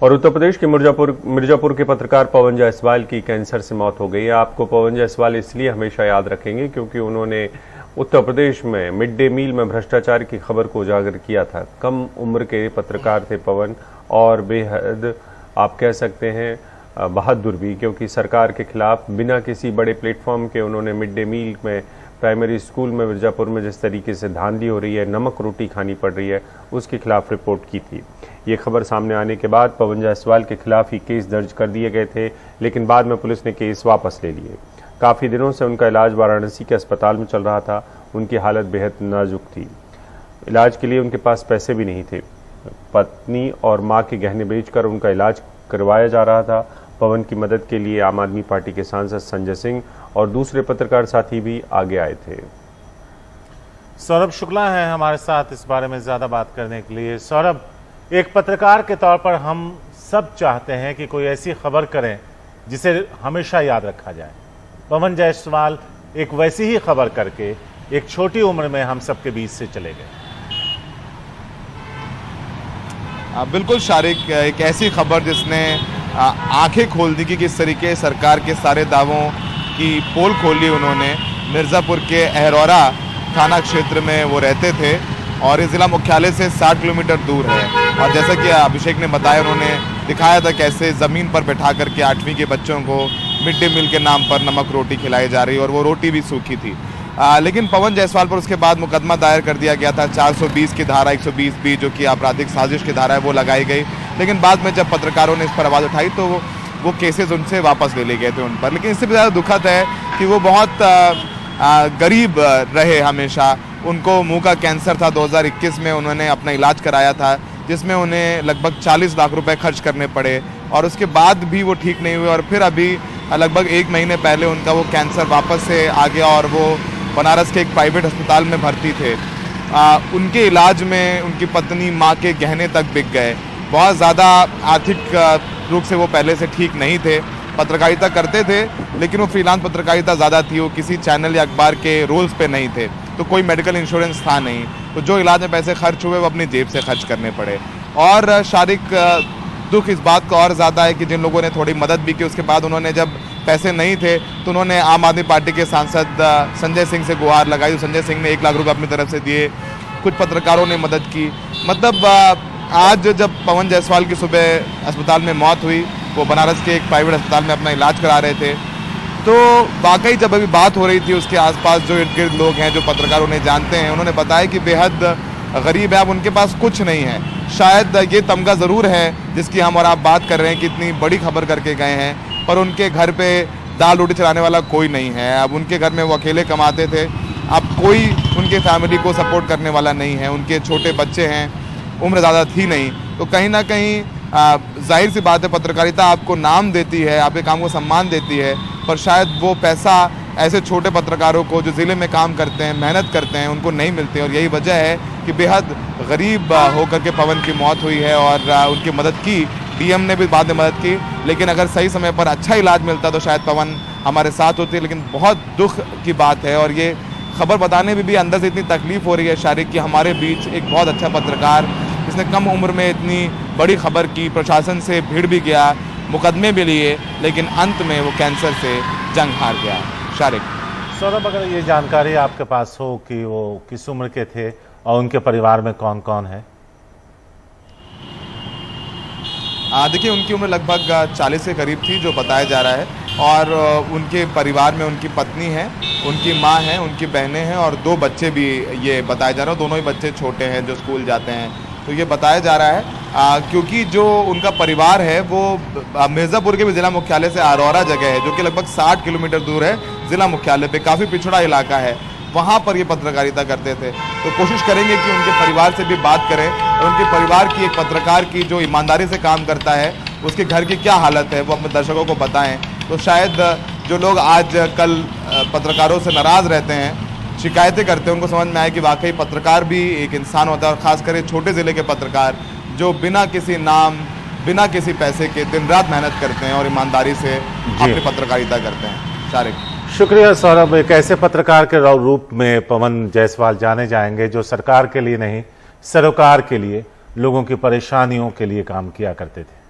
और उत्तर प्रदेश के मिर्जापुर के पत्रकार पवन जायसवाल की कैंसर से मौत हो गई है। आपको पवन जायसवाल इसलिए हमेशा याद रखेंगे क्योंकि उन्होंने उत्तर प्रदेश में मिड डे मील में भ्रष्टाचार की खबर को उजागर किया था। कम उम्र के पत्रकार थे पवन, और बेहद आप कह सकते हैं बहादुर भी, क्योंकि सरकार के खिलाफ बिना किसी बड़े प्लेटफॉर्म के उन्होंने मिड डे मील में प्राइमरी स्कूल में मिर्जापुर में जिस तरीके से धांधली हो रही है, नमक रोटी खानी पड़ रही है, उसके खिलाफ रिपोर्ट की थी। ये खबर सामने आने के बाद पवन जायसवाल के खिलाफ ही केस दर्ज कर दिए गए थे, लेकिन बाद में पुलिस ने केस वापस ले लिए। काफ़ी दिनों से उनका इलाज वाराणसी के अस्पताल में चल रहा था। उनकी हालत बेहद नाजुक थी। इलाज के लिए उनके पास पैसे भी नहीं थे। पत्नी और मां के गहने बेचकर उनका इलाज करवाया जा रहा था। पवन की मदद के लिए आम आदमी पार्टी के सांसद संजय सिंह और दूसरे पत्रकार साथी भी आगे आए थे। सौरभ शुक्ला हैं हमारे साथ इस बारे में ज्यादा बात करने के लिए। सौरभ, एक पत्रकार के तौर पर हम सब चाहते हैं कि कोई ऐसी खबर करें जिसे हमेशा याद रखा जाए। पवन जायसवाल एक वैसी ही खबर करके एक छोटी उम्र में हम सबके बीच से चले गए। बिल्कुल शारिक, एक ऐसी खबर जिसने आंखें खोल दी कि किस तरीके सरकार के सारे दावों की पोल खोली उन्होंने। मिर्ज़ापुर के अहरौरा थाना क्षेत्र में वो रहते थे और इस जिला मुख्यालय से 60 किलोमीटर दूर है। और जैसा कि अभिषेक ने बताया, उन्होंने दिखाया था कैसे ज़मीन पर बैठा करके 8वीं के बच्चों को मिड डे मील के नाम पर नमक रोटी खिलाई जा रही और वो रोटी भी सूखी थी। लेकिन पवन जायसवाल पर उसके बाद मुकदमा दायर कर दिया गया था। 420 की धारा 120B जो कि आपराधिक साजिश की धारा है वो लगाई गई। लेकिन बाद में जब पत्रकारों ने इस पर आवाज़ उठाई तो वो केसेस उनसे वापस ले लिए गए थे उन पर। लेकिन इससे भी ज़्यादा दुखद है कि वो बहुत गरीब रहे हमेशा। उनको मुंह का कैंसर था। 2021 में उन्होंने अपना इलाज कराया था जिसमें उन्हें लगभग 40 लाख रुपए खर्च करने पड़े और उसके बाद भी वो ठीक नहीं हुए। और फिर अभी लगभग 1 महीने पहले उनका वो कैंसर वापस से आ गया और वो बनारस के एक प्राइवेट अस्पताल में भर्ती थे। उनके इलाज में उनकी पत्नी, माँ के गहने तक बिक गए। बहुत ज़्यादा आर्थिक रूप से वो पहले से ठीक नहीं थे। पत्रकारिता करते थे लेकिन वो फ्रीलांस पत्रकारिता ज़्यादा थी। वो किसी चैनल या अखबार के रोल्स पे नहीं थे, तो कोई मेडिकल इंश्योरेंस था नहीं। तो जो इलाज में पैसे खर्च हुए वो अपनी जेब से खर्च करने पड़े। और शारिक, दुख इस बात का और ज़्यादा है कि जिन लोगों ने थोड़ी मदद भी की, उसके बाद उन्होंने जब पैसे नहीं थे तो उन्होंने आम आदमी पार्टी के सांसद संजय सिंह से गुहार लगाई। तो संजय सिंह ने 1 लाख रुपए अपनी तरफ से दिए। कुछ पत्रकारों ने मदद की। मतलब आज जब पवन जायसवाल की सुबह अस्पताल में मौत हुई, वो बनारस के एक प्राइवेट अस्पताल में अपना इलाज करा रहे थे, तो वाकई जब अभी बात हो रही थी उसके आसपास जो इर्द गिर्द लोग हैं, जो पत्रकारों ने जानते हैं, उन्होंने बताया कि बेहद गरीब है। अब उनके पास कुछ नहीं है। शायद ये तमगा ज़रूर है जिसकी हम और आप बात कर रहे हैं कि इतनी बड़ी खबर करके गए हैं, पर उनके घर पे दाल रोटी चलाने वाला कोई नहीं है। अब उनके घर में वो अकेले कमाते थे। अब कोई उनके फैमिली को सपोर्ट करने वाला नहीं है। उनके छोटे बच्चे हैं, उम्र ज़्यादा थी नहीं। तो कहीं ना कहीं जाहिर सी बात है, पत्रकारिता आपको नाम देती है, आपके काम को सम्मान देती है, पर शायद वो पैसा ऐसे छोटे पत्रकारों को जो ज़िले में काम करते हैं, मेहनत करते हैं, उनको नहीं मिलते। और यही वजह है कि बेहद गरीब होकर के पवन की मौत हुई है। और उनकी मदद की, डीएम ने भी बाद में मदद की। लेकिन अगर सही समय पर अच्छा इलाज मिलता तो शायद पवन हमारे साथ होती। लेकिन बहुत दुख की बात है और ये खबर बताने में भी अंदर से इतनी तकलीफ हो रही है शारिक, कि हमारे बीच एक बहुत अच्छा पत्रकार, जिसने कम उम्र में इतनी बड़ी खबर की, प्रशासन से भिड़ भी गया, मुकदमे भी लिए, लेकिन अंत में वो कैंसर से जंग हार गया। शारिक। सौरभ, अगर ये जानकारी आपके पास हो कि वो किस उम्र के थे और उनके परिवार में कौन कौन है? देखिए, उनकी उम्र लगभग 40 के करीब थी जो बताया जा रहा है। और उनके परिवार में उनकी पत्नी है, उनकी माँ है, उनकी बहनें हैं और 2 बच्चे भी ये बताया जा रहा है। दोनों ही बच्चे छोटे हैं जो स्कूल जाते हैं। तो ये बताया जा रहा है क्योंकि जो उनका परिवार है वो मिर्ज़ापुर के भी ज़िला मुख्यालय से अहरौरा जगह है, जो कि लगभग 60 किलोमीटर दूर है ज़िला मुख्यालय पे। काफ़ी पिछड़ा इलाका है, वहाँ पर ये पत्रकारिता करते थे। तो कोशिश करेंगे कि उनके परिवार से भी बात करें और उनके परिवार की, एक पत्रकार की जो ईमानदारी से काम करता है, उसके घर की क्या हालत है वो अपने दर्शकों को बताएं। तो शायद जो लोग आज कल पत्रकारों से नाराज़ रहते हैं, शिकायतें करते हैं, उनको समझ में आए कि वाकई पत्रकार भी एक इंसान होता है। और ख़ासकर छोटे ज़िले के पत्रकार जो बिना किसी नाम, बिना किसी पैसे के दिन रात मेहनत करते हैं और ईमानदारी से अपनी पत्रकारिता करते हैं। शारिक। शुक्रिया सौरभ। एक ऐसे पत्रकार के रूप में पवन जायसवाल जाने जाएंगे जो सरकार के लिए नहीं, सरोकार के लिए, लोगों की परेशानियों के लिए काम किया करते थे।